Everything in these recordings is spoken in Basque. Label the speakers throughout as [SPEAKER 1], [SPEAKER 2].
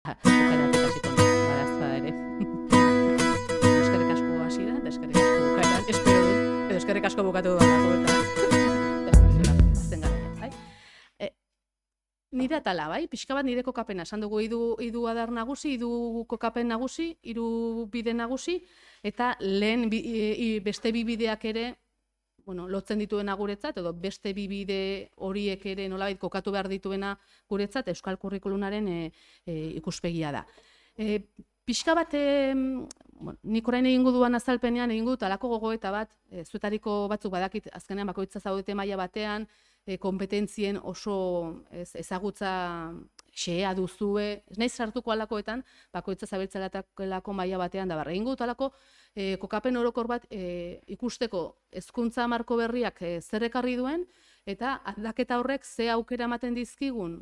[SPEAKER 1] Bukaeratik hasiko naiz, barazpa ere. Eskerrik asko hasi da, eta eskerrik asko bukaeran, espero dut, edo eskerrik asko bukatu dudalako, eta bazen gara, bai? Nire atala, bai? Pixka bat nire kokapena, esan dugu hiru adar nagusi, hiru kokapen nagusi, hiru bide nagusi, eta lehen beste bi bideak ere, bueno, lotzen dituena guretzat, edo beste bi bide horiek ere nolabait kokatu behar dituena guretzat, euskal kurrikulunaren ikuspegia da. Pixka bat, nik orain egingo duan azalpenean egingo dut alako gogoeta bat, zuetariko batzuk badakit azkenean bakoitza zaudete maila batean, kompetentzien oso ezagutza xehea duzue, ez naiz sartuko alakoetan, bakoitza zabiltzalako maila batean da barra. Egingo dut alako kokapen orokor bat ikusteko hezkuntza marko berriak zer ekarri duen, eta aldaketa horrek ze aukera ematen dizkigun,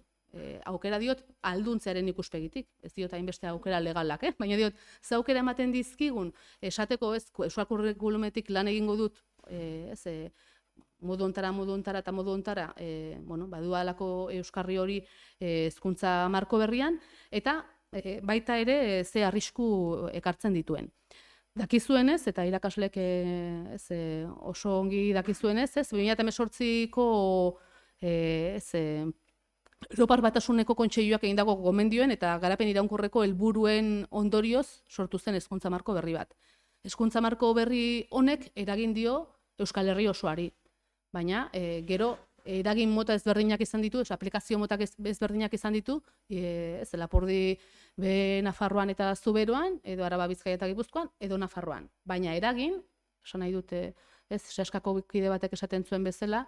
[SPEAKER 1] aukera diot alduntzearen ikuspegitik, ez diot hainbeste aukera legalak, baina diot ze aukera ematen dizkigun, esateko ez, euskal kurrikulumetik lan egingo dut, modu ontara eta modu ontara, badu alako euskarri hori hezkuntza marko berrian, eta baita ere ze arrisku ekartzen dituen. Dakizuenez, eta irakaslek oso ongi dakizuenez, 2018ko Europar Batasuneko Kontseiluak egindako gomendioen eta garapen iraunkorreko helburuen ondorioz sortu zen hezkuntza marko berri bat. Hezkuntza marko berri honek eragin dio Euskal Herri osoari, baina gero eragin mota ezberdinak izan ditu, aplikazio motak ezberdinak izan ditu, Lapurdi be Nafarroan eta Zuberoan, edo Araba, Bizkaia eta Gipuzkoan, edo Nafarroan. Baina eragin, esan nahi dute, Seaskako kide batek esaten zuen bezala,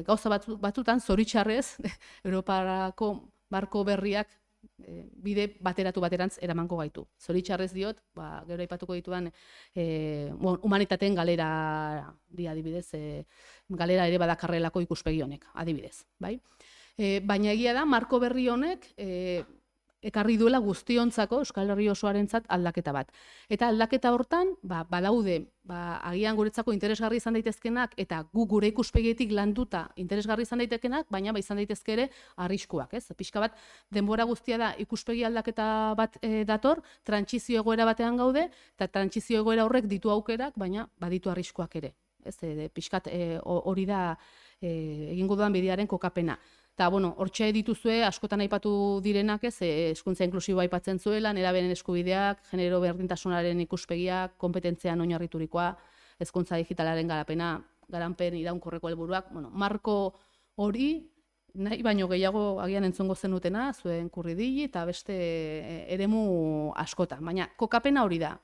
[SPEAKER 1] gauza batzutan, zoritxarrez, Europarako marko berriak bide baterantz eramango gaitu. Zoritxarrez diot, gero aipatuko ditudan humanitateen galera adibidez, galera ere badakarrelako ikuspegi honek, adibidez. Baina egia da, marko berri honek ekarri duela guztiontzako Euskal Herri osoarentzat aldaketa bat. Eta aldaketa hortan, badaude, agian guretzako interesgarri izan daitezkenak, eta gu gure ikuspegitik landuta interesgarri izan daitekenak, baina izan daitezke ere arriskuak. Pixka bat, denbora guztia da ikuspegi aldaketa bat dator, trantsizio egoera batean gaude, eta trantsizio egoera horrek ditu aukerak, baina baditu arriskuak ere. Pixkat hori da egingo dudan bidearen kokapena. Eta, hortxe dituzue, askotan aipatu direnak, hezkuntza inklusiboa aipatzen zuela, nerabeen eskubideak, genero berdintasunaren ikuspegiak, kompetentzean oinarriturikoa, hezkuntza digitalaren garapen iraunkorreko helburuak, marko hori, nahi baino gehiago agian entzungo zenutena, zuen kurridili eta beste eremu askotan, baina kokapena hori da.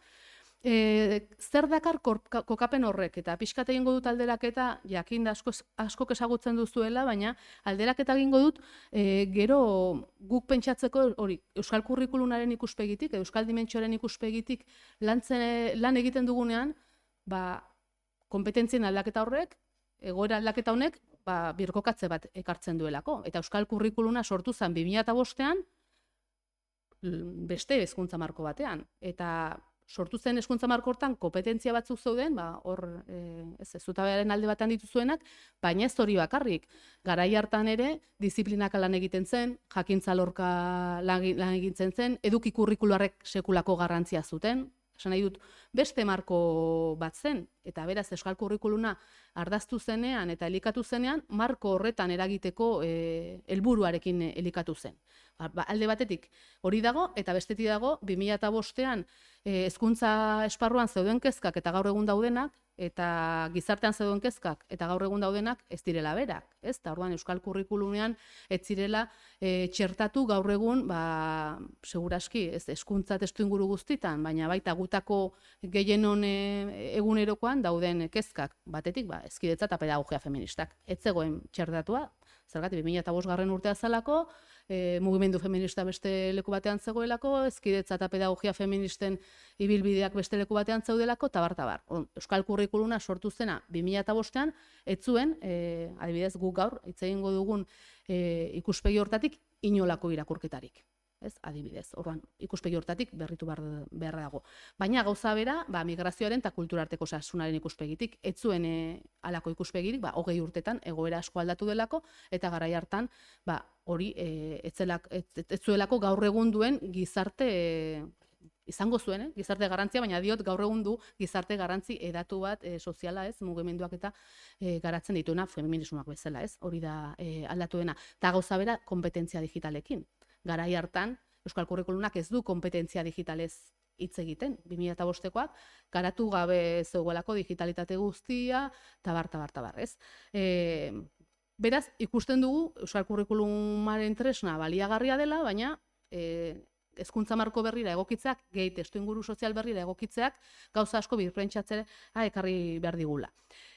[SPEAKER 1] Zer dakar kokapen horrek, eta pixkat egingo dut alderaketa, jakin da askok ezagutzen duzuela, baina alderaketa egingo dut gero guk pentsatzeko hori euskal kurrikulunaren ikuspegitik, euskal dimentsioaren ikuspegitik lan egiten dugunean, kompetentzien aldaketa horrek, egoera aldaketa honek, birkokatze bat ekartzen duelako. Eta euskal kurrikuluna sortu zen 2005ean beste hezkuntza marko batean. Eta sortu zen hezkuntza marko hortan kompetentzia batzuk zeuden, hor zutabearen alde batean dituzuenak, baina ez hori bakarrik. Garai hartan ere, diziplinaka lan egiten zen, jakintza lorka lan egiten zen, eduki kurrikularrek sekulako garrantzia zuten, esan nahi dut, beste marko bat zen, eta beraz euskal kurrikuluna ardaztu zenean eta elikatu zenean, marko horretan eragiteko helburuarekin elikatu zen. Alde batetik hori dago, eta bestetik dago, 2005ean hezkuntza esparruan zeuden kezkak eta gaur egun daudenak, eta gizartean zeuden kezkak eta gaur egun daudenak ez direla berak. Eta orduan euskal kurrikulumean ez zirela txertatu gaur egun, seguraski, hezkuntza testuinguru guztitan, baina baita gutako gehienon egunerokoan dauden kezkak. Batetik, hezkidetza eta pedagogia feministak. Ez zegoen txertatua, zergatik 2005 urtea zalako, mugimendu feminista beste leku batean zegoelako, hezkidetza eta pedagogia feministen ibilbideak beste leku batean zeudelako, tabar. Euskal kurrikuluna sortu zena 2005ean, ez zuen, adibidez guk gaur, hitz egingo dugun ikuspegi hortatik, inolako irakurketarik. ez, adibidez. Orduan, ikuspegi hortatik berritu beharra dago. Baina gauza bera, migrazioaren eta kulturarteko osasunaren ikuspegitik, ez zuen halako ikuspegirik, 20 urtetan egoera asko aldatu delako, eta garai hartan, hori ez zuelako gaur egun duen gizarte izango zuen, gizarte garrantzia, baina diot gaur egun du gizarte garrantzi edatu bat soziala, ez, mugimenduak eta garatzen dituena feminismoak bezala, ez, hori da aldatu dena. Eta gauza bera, kompetentzia digitalekin. Garai hartan, Euskal Kurrikulumak ez du kompetentzia digitalez hitz egiten, 2005koak, garatu gabe zegoelako digitalitate guztia, tabar, ez. Beraz, ikusten dugu Euskal Kurrikulumaren tresna baliagarria dela, baina hezkuntza marko berrira egokitzeak, gehi testuinguru sozial berrira egokitzeak, gauza asko birprentsatzea ekarri behar digula.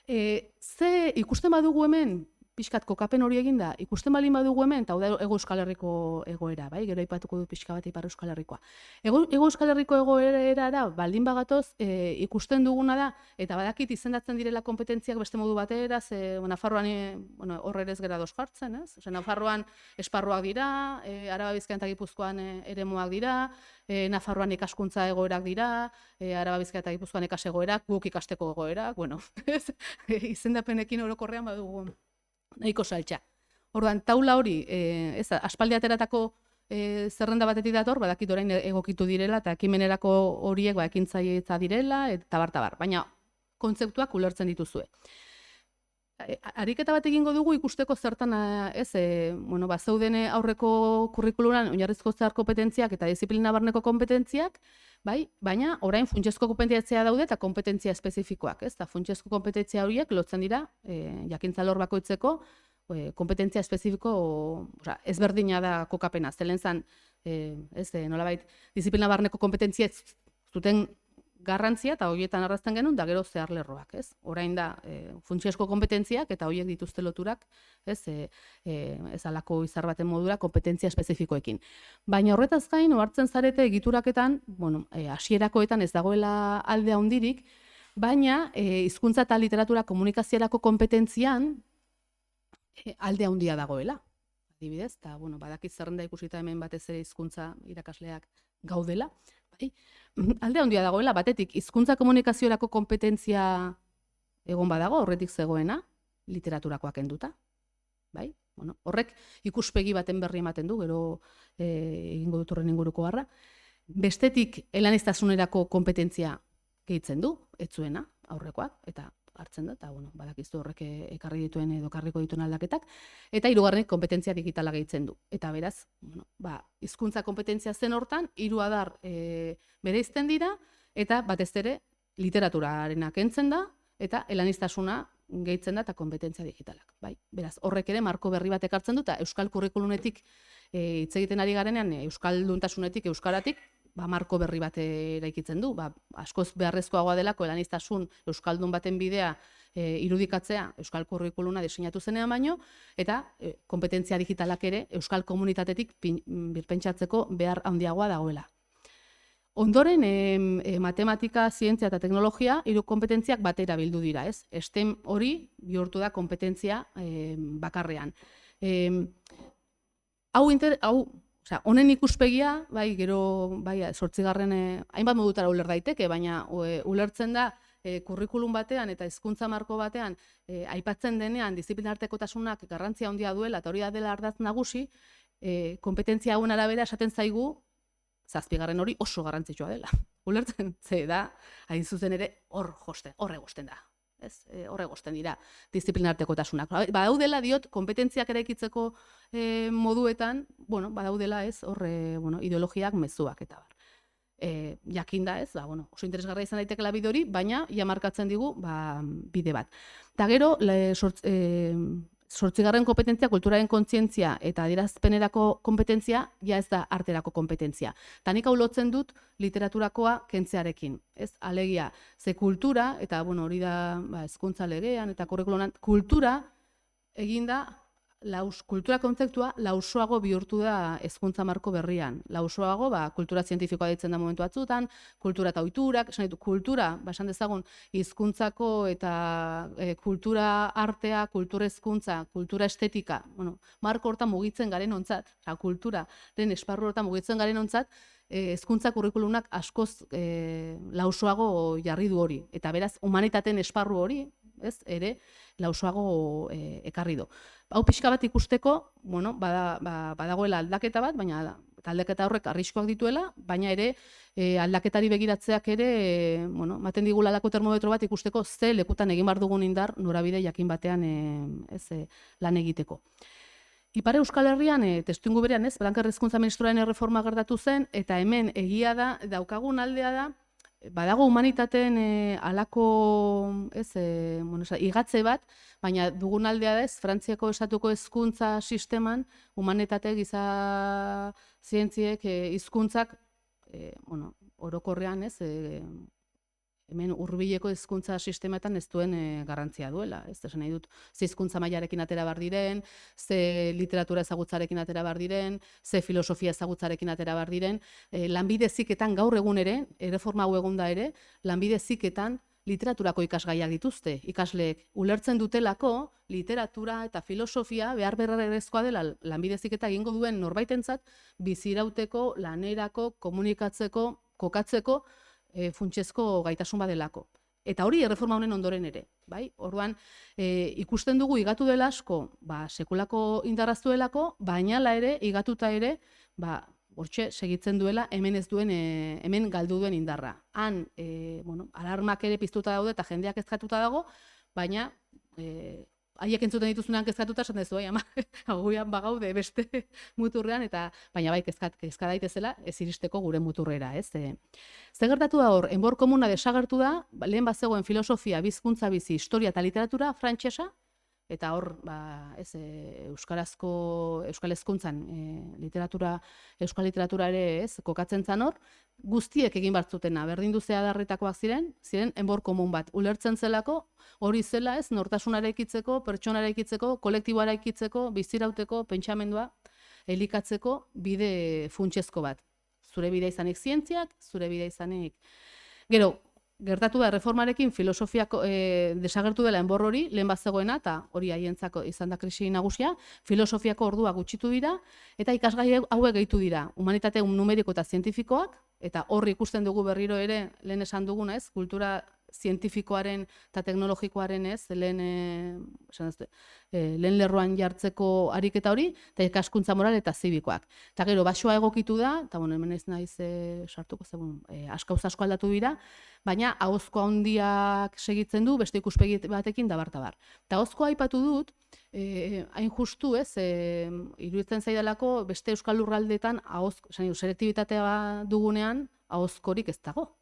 [SPEAKER 1] Ze ikusten badugu hemen, pixkat kokapen hori eginda, ikusten balin badugu hemen, eta hau da Hego Euskal Herriko egoera, bai, gero aipatuko du pixka bat Ipar Euskal Herrikoa. Hego Euskal Herriko egoerara baldin bagatoz, ikusten duguna da, eta badakit izendatzen direla kompetentziak beste modu batera, Nafarroan horrerez gera doz jartzen, ez? Nafarroan esparruak dira, Araba Bizkaian eta Gipuzkoan eremuak dira, Nafarroan ikaskuntza egoerak dira, Araba Bizkaia eta Gipuzkoan egoerak, guk ikasteko egoerak, izendapenekin orokorrean badugu nahiko saltxa. Orduan, taula hori, aspaldi ateratako zerrenda batetik dator, badakit orain egokitu direla, eta ekimenerako horiek ekintzailea direla, eta bar. Baina, kontzeptuak ulertzen dituzue. Ariketa bat egingo dugu ikusteko zertan, zeuden aurreko kurrikuluran oinarrizko zehar kompetentziak eta diziplina barneko kompetentziak, baina orain funtsezko kompetentzia daude eta kompetentzia espezifikoak, eta funtsezko kompetentzia horiek lotzen dira jakintza alor bakoitzeko kompetentzia espezifiko ezberdina da kokapena. Zelen zan, nolabait, diziplina barneko kompetentzia zuten garrantzia eta horietan arrazten genuen, da gero zehar lerroak, ez? Orain da, funtsezko kompetentziak eta horiek dituzte loturak, ez alako izar baten modura kompetentzia espezifikoekin. Baina horretaz gain, ohartzen zarete egituraketan, hasierakoetan ez dagoela alde handirik, baina hizkuntza eta literatura komunikaziorako kompetentzian alde handia dagoela. Adibidez, eta badakit zerrenda ikusita hemen batez ere hizkuntza irakasleak gaudela, alde handia dagoela, batetik, hizkuntza komunikaziorako kompetentzia egon badago, horretik zegoena, literaturakoak kenduta. Horrek ikuspegi baten berri ematen du, gero egingo dut horren inguruko garra. Bestetik, elaniztasunerako kompetentzia gehitzen du, ez zuena, aurrekoak, eta hartzen da, eta badakizu horrek ekarri dituen edo karriko dituen aldaketak, eta hirugarrenik kompetentzia digitala gehitzen du. Eta beraz, hizkuntza kompetentzia zen hortan, 3 adar bereizten dira, eta batez ere literaturarena kentzen da, eta elaniztasuna gehitzen da, eta kompetentzia digitalak. Beraz, horrek ere marko berri bat ekartzen du, eta Euskal Kurrikulunetik hitz egiten ari garenean, Euskalduntasunetik, Euskaratik, marko berri bat eraikitzen du, askoz beharrezkoagoa delako elaniztasun Euskaldun baten bidea irudikatzea Euskal Kurrikuluna diseinatu zenean baino, eta kompetentzia digitalak ere Euskal komunitatetik birpentsatzeko behar handiagoa dagoela. Ondoren, matematika, zientzia eta teknologia, 3 kompetentziak batera bildu dira, ez? STEM hori bihurtu da kompetentzia bakarrean. Honen ikuspegia, gero 8. hainbat modutara uler daiteke, baina ulertzen da kurrikulum batean eta hizkuntza marko batean aipatzen denean diziplinartekotasunak garrantzia handia duela eta hori da dela ardatz nagusi, kompetentzia hauen arabera esaten zaigu 7. hori oso garrantzitsua dela. Ulertzen, ze da, hain zuzen ere hor egosten da. Hor egosten dira diziplinartekotasunak. Badaudela diot, kompetentziak eraikitzeko moduetan, badaudela hor ideologiak mezuak eta bar. Jakinda ez, oso interesgarria izan daitekela bide hori, baina ja markatzen digu bide bat. Eta gero, 8. kompetentzia, kulturaren kontzientzia eta adierazpenerako kompetentzia, ja ez da arterako kompetentzia. Eta nik hau lotzen dut literaturakoa kentzearekin. Alegia, ze kultura, eta hori da hezkuntza legean eta kurrikulunan, kultura eginda kultura kontzeptua lausoago bihurtu da hezkuntza marko berrian. Lausoago, kultura zientifikoa deitzen da momentu batzutan, kultura eta ohiturak, esan ditu, kultura, esan dezagun, hizkuntzako eta kultura artea, kultura hezkuntza, kultura estetika, marko hortan mugitzen garen ontzat, kulturaren esparru hortan mugitzen garen ontzat, hezkuntza kurrikulumak askoz lausoago jarri du hori. Eta beraz, humanitateen esparru hori, ere, lausoago ekarri du. Hau pixka bat ikusteko, badagoela aldaketa bat, baina aldaketa horrek arriskuak dituela, baina ere aldaketari begiratzeak ere, maten digula alako termometro bat ikusteko ze lekutan egin behar dugun indar norabide jakin batean lan egiteko. Ipar Euskal Herrian, testuingu berean, Blanker hezkuntza ministroaren erreforma gertatu zen, eta hemen egia da, daukagun aldea da, badago humanitateen alako igatze bat, baina dugun aldea da Frantziako estatuko hezkuntza sisteman, humanitate giza zientziek hizkuntzak orokorrean hemen hurbileko hezkuntza sistemetan ez duen garrantzia duela. Esan nahi dut, ze hizkuntza mailarekin atera behar diren, ze literatura ezagutzarekin atera behar diren, ze filosofia ezagutzarekin atera behar diren. Lanbide heziketan gaur egun ere, erreforma hau egun da ere, lanbide heziketan literaturako ikasgaiak dituzte. Ikasleek ulertzen dutelako literatura eta filosofia behar beharrezkoa dela lanbide heziketa egingo duen norbaitentzat bizirauteko, lanerako, komunikatzeko, kokatzeko, funtsezko gaitasun badelako. Eta hori erreforma honen ondoren ere. Orduan, ikusten dugu igatu dela asko, sekulako indarraztuelako, baina ere, igatuta ere, hortxe segitzen duela, hemen ez duen, hemen galdu duen indarra. Han, alarmak ere piztuta daude eta jendeak ezkatuta dago, baina haiek entzuten dituzunean kezkatuta, esan dezu, ama, aguian bagaude beste muturrean, baina kezka daitezela ez iristeko gure muturrera. Ze gertatu da hor, enbor komuna desagertu da, lehen bazegoen filosofia, bizkuntza bizi, historia eta literatura, frantsesa, eta hor, euskal hezkuntzan euskal literatura ere kokatzen zan hor, guztiek egin bartzutena, berdin duzea darretakoak ziren enbor komun bat. Ulertzen zelako, hori zela nortasuna eraikitzeko, pertsona eraikitzeko, kolektiboa eraikitzeko, bizirauteko, pentsamendua, elikatzeko bide funtsezko bat. Zure bidea izanik zientziak, zure bidea izanik. Gero, gertatu da erreformarekin filosofiako desagertu dela enbor hori, lehen bat zegoena, eta hori haientzako izan da krisi nagusia, filosofiako ordua gutxitu dira, eta ikasgai hauek gehitu dira, humanitate numeriko eta zientifikoak, eta horri ikusten dugu berriro ere, lehen esan duguna kultura zientifikoaren eta teknologikoaren lehen lerroan jartzeko ariketa hori, eta ikaskuntza moral eta zibikoak. Eta gero, basoa egokitu da, eta hemen ez naiz sartuko zegoen, askauz asko aldatu dira, baina ahozko handiak segitzen du, beste ikuspegi batekin dabar-tabar. Eta ahozkoa aipatu dut, hain justu iruditzen zaidalako beste euskal lurraldeetan selektibitatea dugunean ahozkorik ez dago.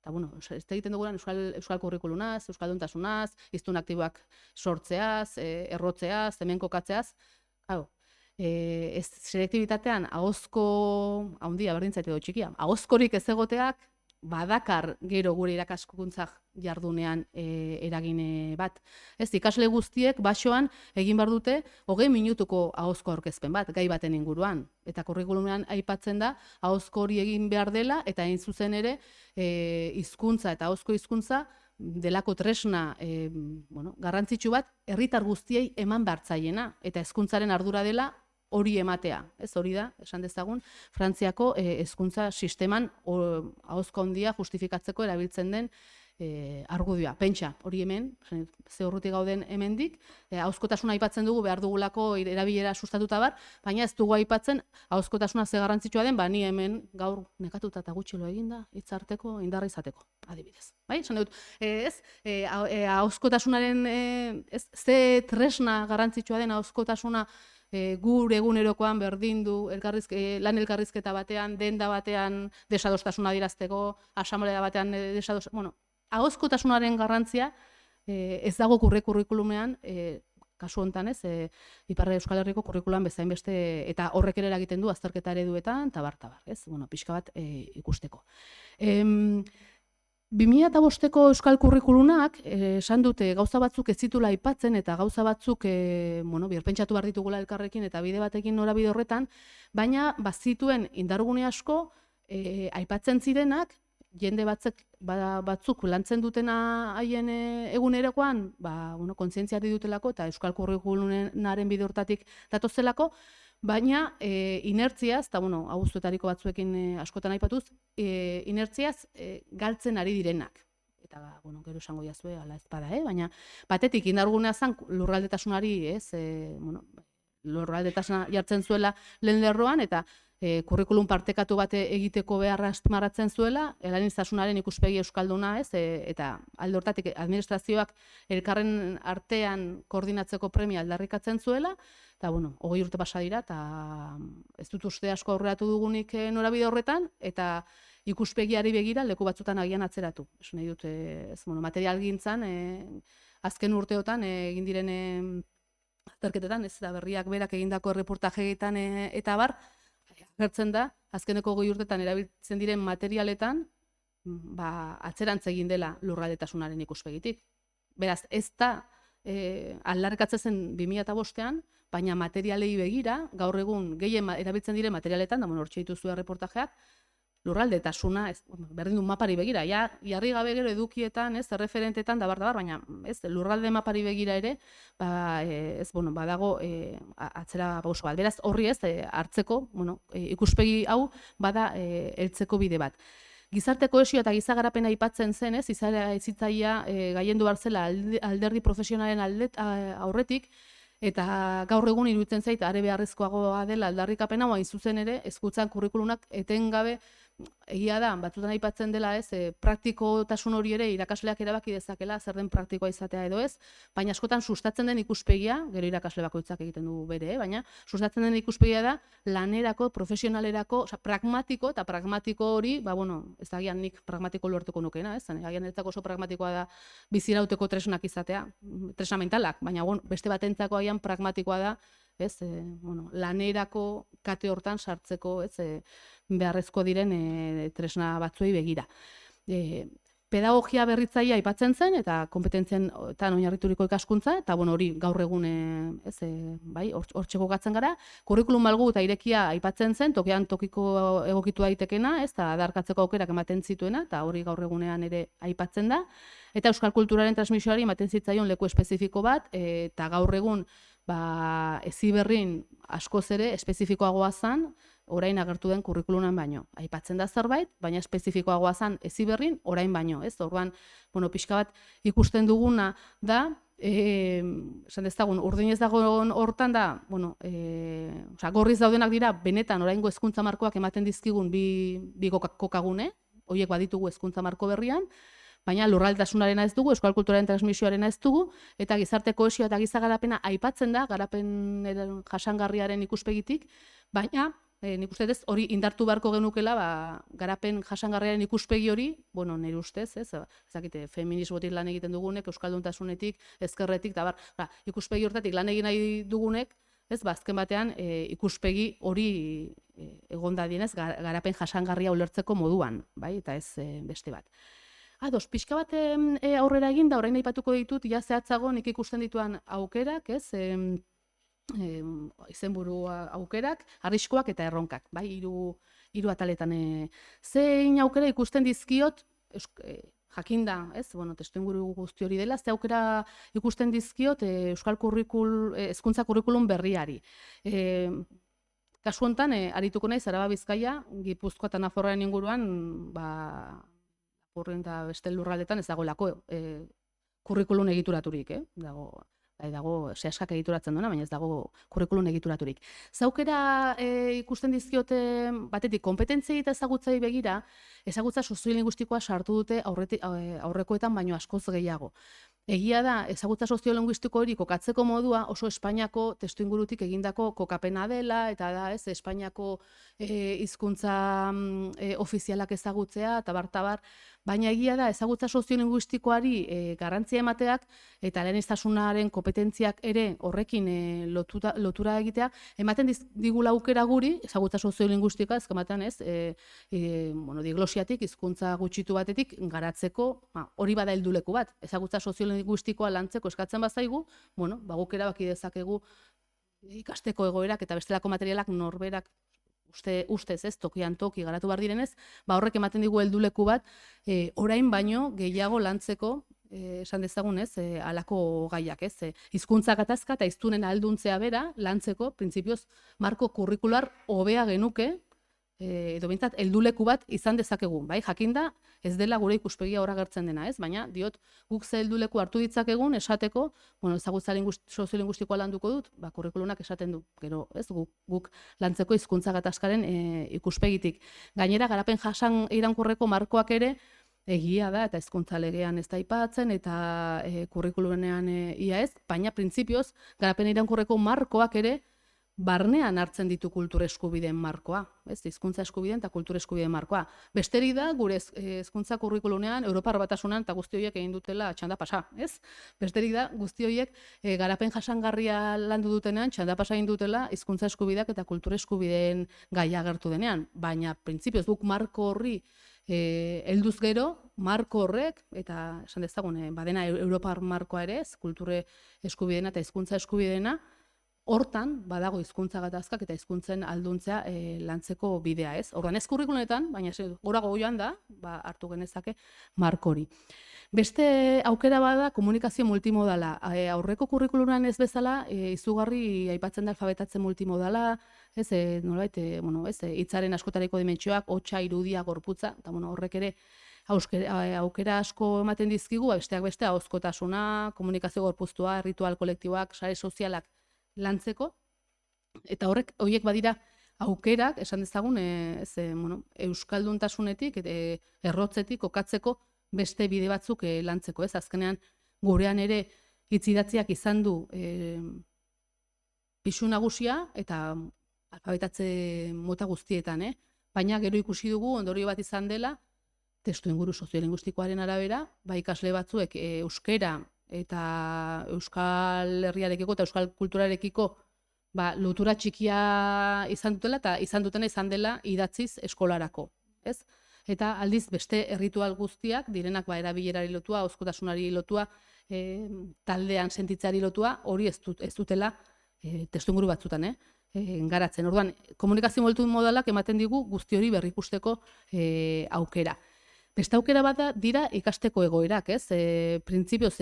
[SPEAKER 1] Eta, ez egiten dugunean euskal kurrikulunaz, euskalduntasunaz, hiztun aktiboak sortzeaz, errotzeaz, hemen kokatzeaz. Selektibitatean ahozko handia berdin zait edo txikia, ahozkorik ez egoteak badakar gero gure irakaskuntzak jardunean eragin bat. Ikasle guztiek basoan egin behar dute 20 minutuko ahozko aurkezpen bat, gai baten inguruan. Eta kurrikulumean aipatzen da, ahozko hori egin behar dela, eta hain zuzen ere, hizkuntza eta ahozko hizkuntza delako tresna garrantzitsu bat, herritar guztiei eman behartzaiena, eta hezkuntzaren ardura dela hori ematea. Hori da, esan dezagun, Frantziako hezkuntza sisteman ahozko handia justifikatzeko erabiltzen den argudioa. Pentsa, hori hemen, ze urruti gauden hemendik, ahozkotasuna aipatzen dugu behar dugulako erabilera sustatuta bar, baina ez dugu aipatzen ahozkotasuna ze garrantzitsua den, ni hemen gaur nekatuta eta gutxilo eginda, hitzarteko, indarra izateko, adibidez. Esan dut, ahozkotasunaren ze tresna garrantzitsua den ahozkotasuna gure egunerokoan berdin du lan elkarrizketa batean, denda batean desadostasuna adierazteko, asamblea batean desadostasuna. Ahozkotasunaren garrantzia ez dago kurrikulumean, kasu honetan Ipar Euskal Herriko kurrikuluan bezain beste, eta horrek ere eragiten du azterketa ereduetan, tabar, pixka bat ikusteko. 2005ko euskal kurrikulunak esan dute gauza batzuk ez zitula aipatzen eta gauza batzuk birpentsatu behar ditugula elkarrekin eta bide batekin norabide horretan, baina bazituen indargune asko aipatzen zirenak, jende batzuk lantzen dutena haien egunerokoan, kontzientziari dutelako eta euskal kurrikulunaren bide hortatik datozelako, baina inertziaz, eta abuztuetariko batzuekin askotan aipatuz, inertziaz galtzen ari direnak. Eta, gero esango jazue, ala ez bada, baina batetik indargunea zen lurraldetasunari, lurraldetasuna jartzen zuela lehen lerroan, eta kurrikulum partekatu bat egiteko beharra azpimarratzen zuela, eleaniztasunaren ikuspegi euskalduna, eta alde hortatik administrazioak elkarren artean koordinatzeko premia aldarrikatzen zuela, eta, 20 urte pasa dira, eta ez dut uste asko aurreratu dugunik norabide horretan, eta ikuspegiari begira leku batzutan agian atzeratu. Esan nahi dut, materialgintzan, azken urteotan egin diren azterketetan, ez da berriak berak egindako erreportajeetan eta bar, agertzen da, azkeneko 20 urtetan erabiltzen diren materialetan, atzerantz egin dela lurraldetasunaren ikuspegitik. Beraz, ez da aldarrikatzen zen 2005ean, baina materialei begira, gaur egun gehien erabiltzen diren materialetan, da hortxe dituzu erreportajeak, lurraldetasuna, berdin du mapari begira, jarri gabe gero edukietan, erreferentetan, dabar, baina lurralde mapari begira ere, badago atzera pauso bat. Beraz, horri hartzeko, ikuspegi hau bada heltzeko bide bat. Gizarte kohesioa eta giza garapena aipatzen zen, izitzaia gailendu behar zela alderdi profesionalen aurretik, eta gaur egun iruditzen zait are beharrezkoagoa dela aldarrikapena, hain zuzen ere hezkuntzan kurrikulunak etengabe, egia da, batzutan aipatzen dela, praktikotasun hori ere irakasleak erabaki dezakela zer den praktikoa izatea edo ez, baina askotan sustatzen den ikuspegia, gero irakasle bakoitzak egiten du bere, baina sustatzen den ikuspegia da lanerako, profesionalerako, pragmatiko, eta pragmatiko hori, ez da gian nik pragmatiko lortuko nukeena, agian niretzako oso pragmatikoa da bizirauteko tresnak izatea, tresna mentalak, baina beste batentzako agian pragmatikoa da, lanerako kate hortan sartzeko beharrezko diren tresna batzuei begira. Pedagogia berritzailea aipatzen zen, eta kompetentzietan oinarrituriko ikaskuntza, eta hori gaur egun hortxe kokatzen gara. Kurrikulum malgu eta irekia aipatzen zen, tokian tokiko egokitu daitekena, eta adarkatzeko aukerak ematen zituena, eta hori gaur egunean ere aipatzen da. Eta euskal kulturaren transmisioari ematen zitzaion leku espezifiko bat, eta gaur egun Heziberrin askoz ere espezifikoagoa zen, orain agertu den kurrikulunan baino. Aipatzen da zerbait, baina espezifikoagoa zen Heziberrin orain baino. Orduan, pixka bat ikusten duguna da, esan dezagun, urdin ez dagoen hortan da, gorriz daudenak dira, benetan oraingo hezkuntza markoak ematen dizkigun bi kokagune, horiek baditugu hezkuntza marko berrian, baina lurraldetasunarena ez dugu, euskal kulturaren transmisioarena ez dugu, eta gizarte kohesioa eta giza garapena aipatzen da, garapen jasangarriaren ikuspegitik, baina nik uste ez hori indartu beharko genukela, garapen jasangarriaren ikuspegi hori, nire ustez, ezakite, feminismotik lan egiten dugunek, euskalduntasunetik, ezkerretik, eta ikuspegi hortatik lan egin nahi dugunek, azken batean ikuspegi hori egon dadienez, garapen jasangarria ulertzeko moduan, eta ez beste bat. Ados, pixka bat aurrera egin da, orain aipatuko ditut, zehatzago nik ikusten dituan aukerak, izenburu aukerak, arriskoak eta erronkak, hiru ataletan. Zein aukera ikusten dizkiot, jakinda, testuinguru guzti hori dela, ze aukera ikusten dizkiot euskal hezkuntza kurrikulum berriari. Kasu honetan, arituko naiz Araba Bizkaia, Gipuzkoa eta Nafarroaren inguruan, Lapurren eta beste lurraldetan ez dagoelako kurrikulum egituraturik, dago sehaskak egituratzen duena, baina ez dago kurrikulum egituraturik. Zaukera ikusten dizkiote batetik konpetentziei eta ezagutzai begira, ezagutza soziolinguistikoa sartu dute aurrekoetan baino askoz gehiago. Egia da, ezagutza soziolinguistiko hori kokatzeko modua oso Espainiako testuingurutik egindako kokapena dela, eta da, Espainiako hizkuntza ofizialak ezagutzea, eta bar, Baina egia da, ezagutza soziolinguistikoari garrantzia emateak eta eleaniztasunaren kompetentziak ere horrekin lotura egitea, ematen digula aukera guri, ezagutza soziolinguistikoa, ezkematen ez, diglosiatik, hizkuntza gutxitu batetik, garatzeko, hori bada helduleku bat, ezagutza soziolinguistikoa lantzeko eskatzen bazaigu, guk erabaki dezakegu ikasteko egoerak eta bestelako materialak norberak ustez ez, tokian toki garatu behar direnez, horrek ematen digu helduleku bat, orain baino gehiago lantzeko, esan dezagun ez, alako gaiak ez, hizkuntza gatazka eta hiztunen ahalduntzea bera lantzeko, printzipioz, marko kurrikular hobea genuke, edo behintzat helduleku bat izan dezakegu, bai, jakinda ez dela gure ikuspegia hor agertzen dena, ez, baina diot guk ze helduleku hartu ditzakegun esateko, ezagutza soziolinguistikoa landuko dut, kurrikulunak esaten du, gero, ez, guk lantzeko hizkuntza gatazkaren ikuspegitik. Gainera, garapen jasan iraunkorreko markoak ere, egia da, eta hizkuntza legean ez da aipatzen, eta kurrikulunean ia ez, baina printzipioz, garapen iraunkorreko markoak ere, barnean hartzen ditu kultur eskubideen markoa, ez, hizkuntza eskubideen eta kultur eskubideen markoa. Besterik da, gure hizkuntza kurrikulunean, Europar Batasunean eta guzti horiek egin dutela txanda pasa, ez? Besterik da, guzti horiek garapen jasangarria landu dutenean, txanda pasa egin dutela hizkuntza eskubideak eta kultur eskubideen gaia agertu denean, baina printzipioz guk marko horri helduz gero, marko horrek, eta esan dezagun, badena Europar markoa ere, ez, kulture eskubideena eta hizkuntza eskubideena, hortan, badago hizkuntza gatazkak eta hizkuntzen alduntzea lantzeko bidea, ez? Orduan ez kurrikulunetan, baina gorago joan da, hartu genezake markori. Beste aukera bada komunikazio multimodala. Aurreko kurrikulunean ez bezala, izugarri aipatzen da alfabetatze multimodala, ez, nolabait, hitzaren askotariko dimentsioak, hotsa, irudia, gorputza, eta horrek ere aukera asko ematen dizkigu, besteak beste, ahozkotasuna, komunikazio gorpuztua, ritual kolektiboak, sare sozialak lantzeko, eta horiek badira aukerak, esan dezagun, euskalduntasunetik, errotzetik, okatzeko beste bide batzuk lantzeko, ez? Azkenean, gurean ere hitzidatziak izan du pisu nagusia, eta alfabetatze mota guztietan, baina gero ikusi dugu, ondorio bat izan dela, testu inguru soziolinguistikoaren arabera, ikasle batzuek euskera eta euskal herriarekiko eta euskal kulturarekiko lotura txikia izan dutela eta izan dutena izan dela idatziz eskolarako, ez? Eta aldiz beste erritual guztiak direnak erabilerari lotua, ahozkotasunari lotua, taldean sentitzeari lotua, hori ez dutela testuinguru batzutan, garatzen. Orduan, komunikazio multimodalak ematen digu guzti hori berrikusteko aukera. Beste aukera bat dira ikasteko egoerak, ez? Printzipioz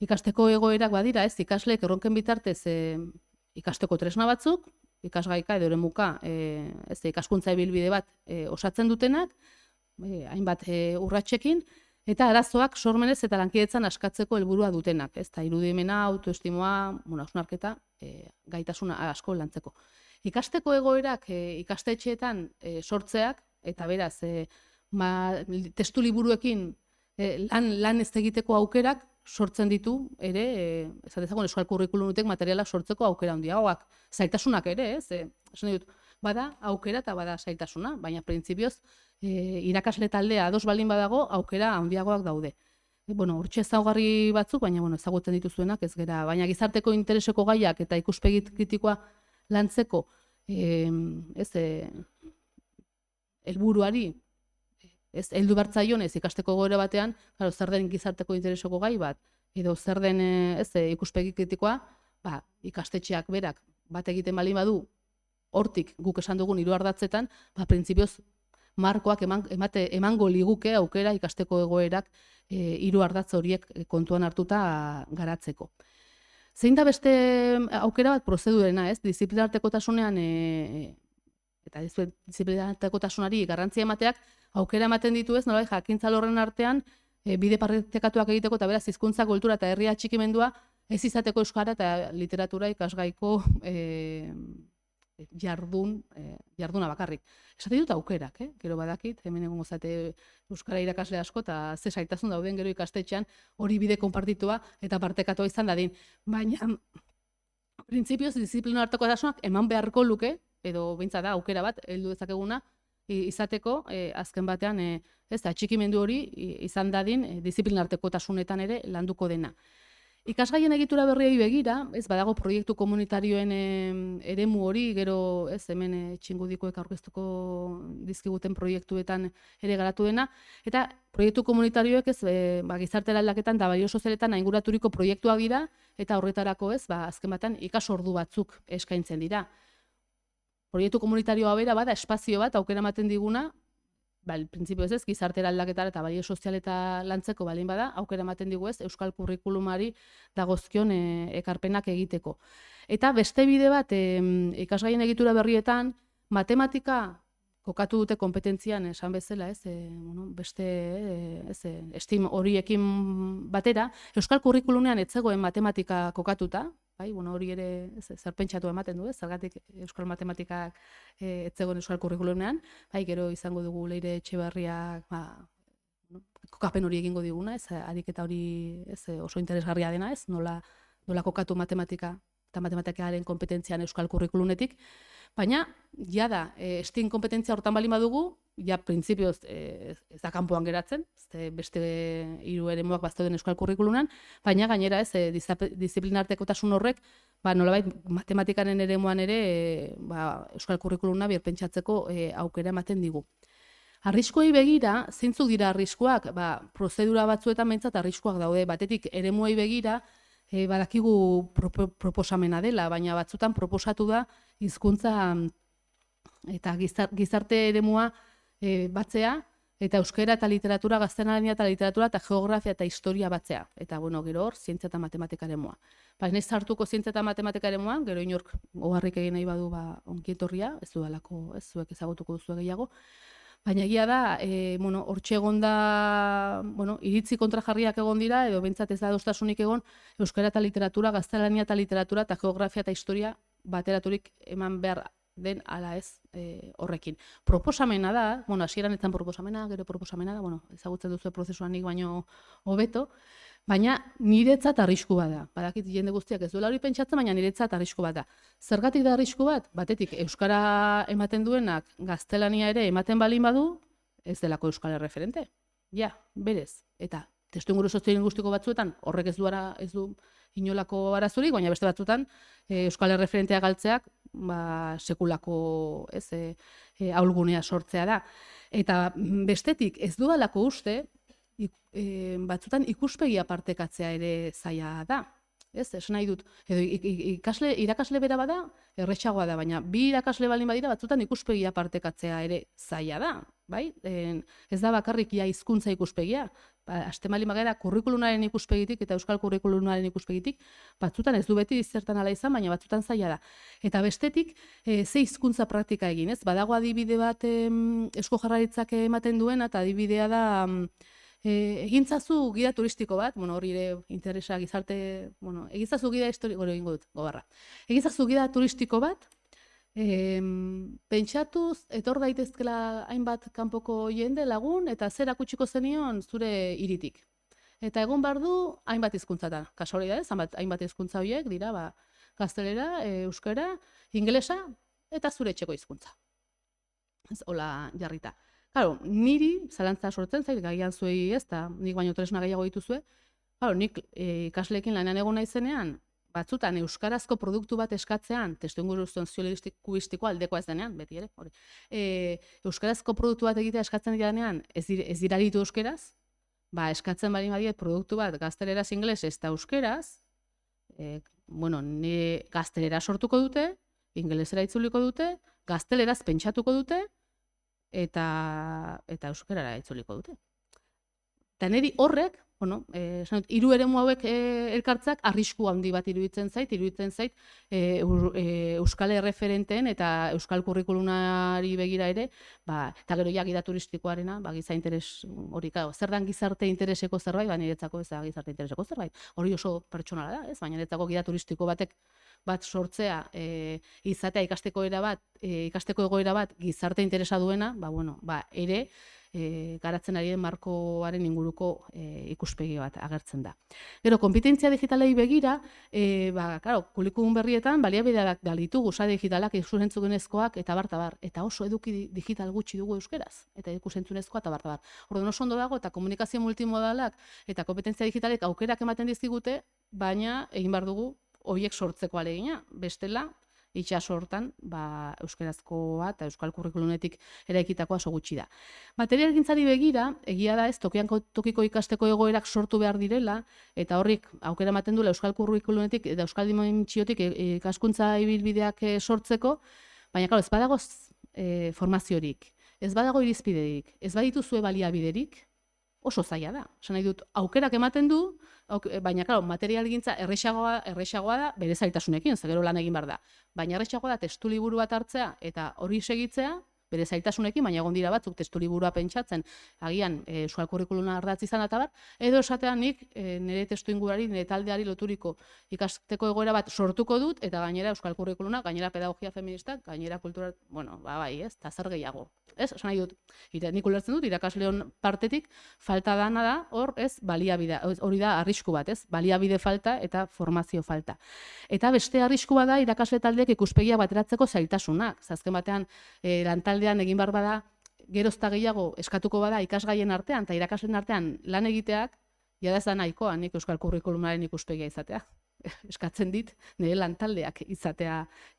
[SPEAKER 1] ikasteko egoerak badira, ez? Ikasleek erronken bitartez ikasteko tresna batzuk, ikasgaika edo eremuka, ikaskuntza ibilbide bat osatzen dutenak, hainbat urratsekin, eta arazoak sormenez eta lankidetzan askatzeko helburua dutenak, ez? Irudimena, autoestimoa, hausnarketa, gaitasuna asko lantzeko. Ikasteko egoerak ikastetxeetan sortzeak, eta beraz, testu liburuekin lan ez egiteko aukerak sortzen ditu ere, esatezagun euskal kurrikulunetek materialak sortzeko aukera handiagoak, zailtasunak ere, ez? Esan dut, bada aukera eta bada zailtasuna, baina printzipioz irakasle taldea ados baldin badago aukera handiagoak daude. Hortxe ezaugarri batzuk, baina ezagutzen dituzuenak ez gera, baina gizarteko intereseko gaiak eta ikuspegi kritikoa lantzeko helburuari heldu bertzaionez ikasteko egoera batean, zer den gizarteko intereseko gai bat, edo zer den ikuspegi kritikoa, ikastetxeak berak bat egiten baldin badu, hortik guk esan dugun hiru ardatzetan, printzipioz markoak emango liguke aukera ikasteko egoerak hiru ardatz horiek kontuan hartuta garatzeko. Zein da beste aukera bat prozedurena, ez? Disiplinartekotasunean eta disiplinartekotasunari garrantzia emateak aukera ematen ditu, ez, nolabait jakintza alorren artean bide partekatuak egiteko eta beraz hizkuntza, kultura eta herri atxikimendua ez izateko euskara eta literatura ikasgaiko jarduna bakarrik. Esate dut aukerak, gero badakit, hemen egongo zate euskara irakasle asko eta ze zailtasun dauden gero ikastetxean hori bide konpartitua eta partekatua izan dadin. Baina, printzipioz, disiplinartekotasunak eman beharko luke, edo behintzat da aukera bat, heldu dezakeguna, izateko, azken batean, ez da, atxikimendu hori izan dadin disiplinartekotasunetan ere landuko dena. Ikasgaien egitura berriei begira, ez badago proiektu komunitarioen eremu hori, gero ez hemen txingudikoek aurkeztuko dizkiguten proiektuetan ere garatu dena, eta proiektu komunitarioek ez gizarte aldaketan eta balio sozialetan ainguraturiko proiektuak dira, eta horretarako ez, azken batean ikasordu batzuk eskaintzen dira. Proiektu komunitarioa bera bada espazio bat aukera ematen diguna, printzipio ez, gizarte aldaketara eta balio sozialeta lantzeko balin bada, aukera ematen digu ez, euskal kurrikulumari dagozkion ekarpenak egiteko. Eta beste bide bat, ikasgaien egitura berrietan, matematika kokatu dute kompetentzian, esan bezala, beste STEAM horiekin batera, euskal kurrikulumean ez zegoen matematika kokatuta, hori ere zerpentsatu ematen du, zergatik euskal matematikak ez zegoen euskal kurrikulumean, gero izango dugu Leire Etxeberriak kokapen hori egingo diguna, ariketa hori oso interesgarria dena, nola kokatu matematika eta matematikaren kompetentzian euskal kurrikulumetik, baina, jada, STEAM kompetentzia hortan bali badugu, ja, printzipioz ez da kanpoan geratzen, beste hiru eremuak baztauden euskal kurrikulumean, baina gainera disiplinartekotasun horrek, nolabait matematikaren eremuan ere euskal kurrikulumena birpentsatzeko aukera ematen digu. Arriskuei begira, zeintzuk dira arriskuak? Prozedura batzuetan behintzat arriskuak daude, batetik eremuei begira, badakigu proposamena dela, baina batzutan proposatu da hizkuntza eta gizarte eremua batzea, eta euskera eta literatura, gaztelania eta literatura eta geografia eta historia batzea. Eta, gero hor, zientzia eta matematika eremua. Baina ez hartuko zientzia eta matematika eremuan, gero inork oharrik egin nahi badu onkietorria, ez dudalako, ez zuek ezagutuko duzu gehiago. Baina egia da, hortxe egon da, iritzi kontrajarriak egon dira, edo bentsat ez da adostasunik egon, euskara eta literatura, gaztelania eta literatura eta geografia eta historia bateraturik eman behar den ala ez horrekin. Proposamena da, hasieran etzan proposamena, gero proposamena da, ezagutzen duzu prozesuan nik baino hobeto, baina niretzat arrisku bat da. Badakit jende guztiak ez duela hori pentsatzen, baina niretzat arrisku bat da. Zergatik da arrisku bat? Batetik, euskara ematen duenak gaztelania ere ematen balin badu, ez delako euskal referente. Ja, berez. Eta testuinguru soziolinguistiko batzuetan horrek ez du inolako arazorik, baina beste batzuetan euskal referentea galtzeak sekulako ahulgunea sortzea da. Eta bestetik ez dudalako uste, batzutan ikuspegia partekatzea ere zaila da. Esan nahi dut, irakasle bera bada, erretxagoa da, baina bi irakasle balin badira batzutan ikuspegia partekatzea ere zaila da. Ez da bakarrik hizkuntza ikuspegia, hasten balin bagara kurrikulumaren ikuspegitik eta euskal kurrikulumaren ikuspegitik, batzutan ez du beti zertan ala izan, baina batzutan zaila da. Eta bestetik, ze hizkuntza praktika egin, badago adibide bat Eusko Jaurlaritzak ematen duena, eta adibidea da egintzazu gida turistiko bat, hori ere interesa gizarte, egintzazu gida historiko, egingo dut, gobarra. Egintzazu gida turistiko bat, pentsatuz, etor daitezkela hainbat kanpoko jende lagun, eta zer akutsiko zenion zure hiritik. Eta egon behar du hainbat hizkuntzatan. Kasualidadez, hainbat hizkuntza horiek dira, gaztelera, euskara, ingelesa, eta zure etxeko hizkuntza. Hola jarrita. Claro, niri zalantza sortzen zait, gaian zuei ez, eta nik baino tresna gehiago dituzue, nik ikasleekin lanean egon naizenean, batzutan euskarazko produktu bat eskatzean, testuinguru soziolinguistikoa aldekoa ez denean, beti ere, hori. Euskarazko produktu bat egitea eskatzen dianean, ez dira ditu euskeraz, eskatzen bali badiet produktu bat gazteleraz, ingelesez eta euskeraz, gaztelera sortuko dute, ingelesera itzuliko dute, gazteleraz pentsatuko dute, eta euskarara itzuliko dute. Eta niri horrek, hiru eremu hauek elkartzak arrisku handi bat iruditzen zait euskal erreferenteen eta euskal kurrikulumari begira ere, eta gero ja gida turistikoarena, giza interes hori, zer dan gizarte intereseko zerbait, niretzako ez da gizarte intereseko zerbait. Hori oso pertsonala da, baina niretzako gida turistiko bat sortzea, izatea ikasteko egoera bat gizarte interesa duena, ere garatzen ari den markoaren inguruko ikuspegi bat agertzen da. Gero, konpetentzia digitalei begira, kurrikulum berrietan baliabideak ditugu, sare digitalak, ikus-entzunezkoak eta bar, eta oso eduki digital gutxi dugu euskeraz, eta ikus-entzunezkoa eta bar. Orduan oso ondo dago, eta komunikazio multimodalak eta kompetentzia digitalek aukerak ematen dizkigute, baina egin behar dugu horiek sortzeko ahalegina, bestela, itxaso hortan, euskerazkoa eta euskal kurrikulumetik eraikitakoa oso gutxi da. Materialgintzari begira, egia da ez, tokiko ikasteko egoerak sortu behar direla, eta horrik aukera ematen duela euskal kurrikulumetik eta euskal dimentsiotik ikaskuntza ibilbideak sortzeko, baina, ez badago formaziorik, ez badago irizpiderik, ez badituzue baliabiderik, oso zaila da. Esan nahi dut, aukerak ematen du, baina, materialgintza errexagoa da bere zailtasunekin, gero lan egin behar da. Baina errexagoa da testu liburu bat hartzea eta hori segitzea, bere zailtasunekin, baina egon dira batzuk testu liburua pentsatzen, agian euskal kurrikuluna ardatz izan eta edo esatean nik nire testu ingurari, nire taldeari loturiko ikasteko egoera bat sortuko dut, eta gainera euskal kurrikuluna, gainera pedagogia feministak, gainera kultura, bai, ez, eta zer gehiago. Ez, esan nahi dut, nik ulertzen dut, irakasleon partetik falta dana da, hor, ez, baliabide, hori da arrisku bat, ez, baliabide falta eta formazio falta. Eta beste arrisku bada irakasle taldeek ikuspegia bateratzeko zailtasunak. Azken batean, lantaldean egin behar bada, gerozta gehiago eskatuko bada ikasgaien artean eta irakasleen artean lan egiteak, jada ez da nahikoa nik euskal kurrikulumaren ikuspegia izatea. Eskatzen dit, nire lantaldeak izatea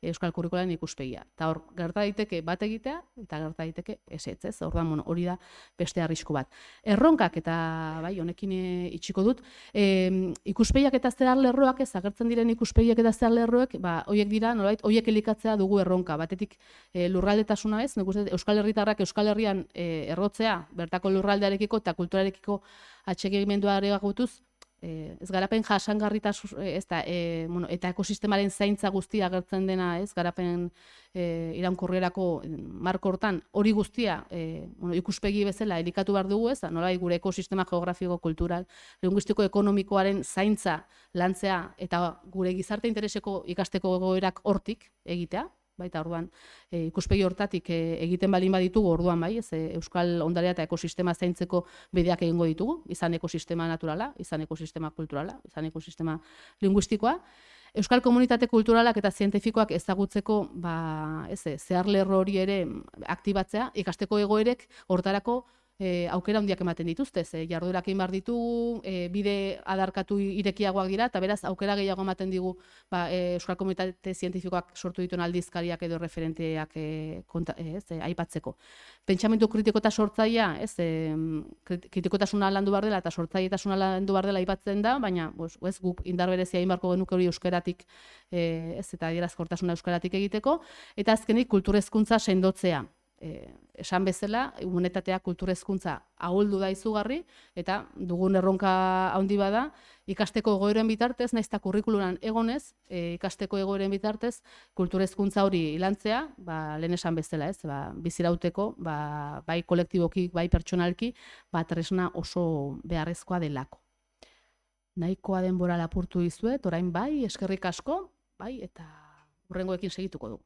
[SPEAKER 1] euskal kurrikularen ikuspegia. Eta hor, gerta daiteke bat egitea, eta gerta daiteke ez. Orduan, hori da beste arrisku bat. Erronkak, eta bai, honekin itxiko dut, ikuspegiak eta zehar lerroak, ez agertzen diren ikuspegiak eta zehar lerroek, horiek dira, nolabait, horiek elikatzea dugu erronka. Batetik lurraldetasuna ez, euskal herritarrak euskal herrian errotzea, bertako lurraldearekiko eta kulturarekiko atxegimendua areagotuz, ez garapen jasangarritasun eta ekosistemaren zaintza guztia agertzen dena, ez garapen iraunkorrerako marko hortan, hori guztia ikuspegi bezala elikatu behar dugu, ez, nolabait gure ekosistema geografiko, kultural, linguistiko, ekonomikoaren zaintza lantzea eta gure gizarte intereseko ikasteko egoerak hortik egitea. Baita orduan, ikuspegi hortatik egiten balin baditugu, orduan bai, euskal ondarea eta ekosistema zaintzeko bideak egingo ditugu, izan ekosistema naturala, izan ekosistema kulturala, izan ekosistema linguistikoa. Euskal komunitate kulturalak eta zientifikoak ezagutzeko zehar lerro hori ere aktibatzea, ikasteko egoerek hortarako aukera handiak ematen dituzte, jarduerak egin behar ditugu, bide adarkatu irekiagoak dira, eta beraz aukera gehiago ematen digu euskal komunitate zientifikoak sortu dituen aldizkariak edo referenteak aipatzeko. Pentsamendu kritiko eta sortzailea, kritikotasuna landu behar dela eta sortzailetasuna landu behar dela aipatzen da, baina guk indar berezia egin beharko genuke hori euskaratik eta adierazkortasuna euskaratik egiteko, eta azkenik kultur hezkuntza sendotzea. Esan bezala, humanitatea kultur hezkuntza ahuldu da izugarri, eta dugun erronka handi bada, ikasteko egoeren bitartez, nahiz eta kurrikulunan egonez, ikasteko egoeren bitartez, kultur hezkuntza hori lantzea, lehen esan bezala, bizirauteko, bai kolektiboki, bai pertsonalki, tresna oso beharrezkoa delako. Nahikoa denbora lapurtu dizuet, orain bai, eskerrik asko, bai, eta hurrengoekin segituko du.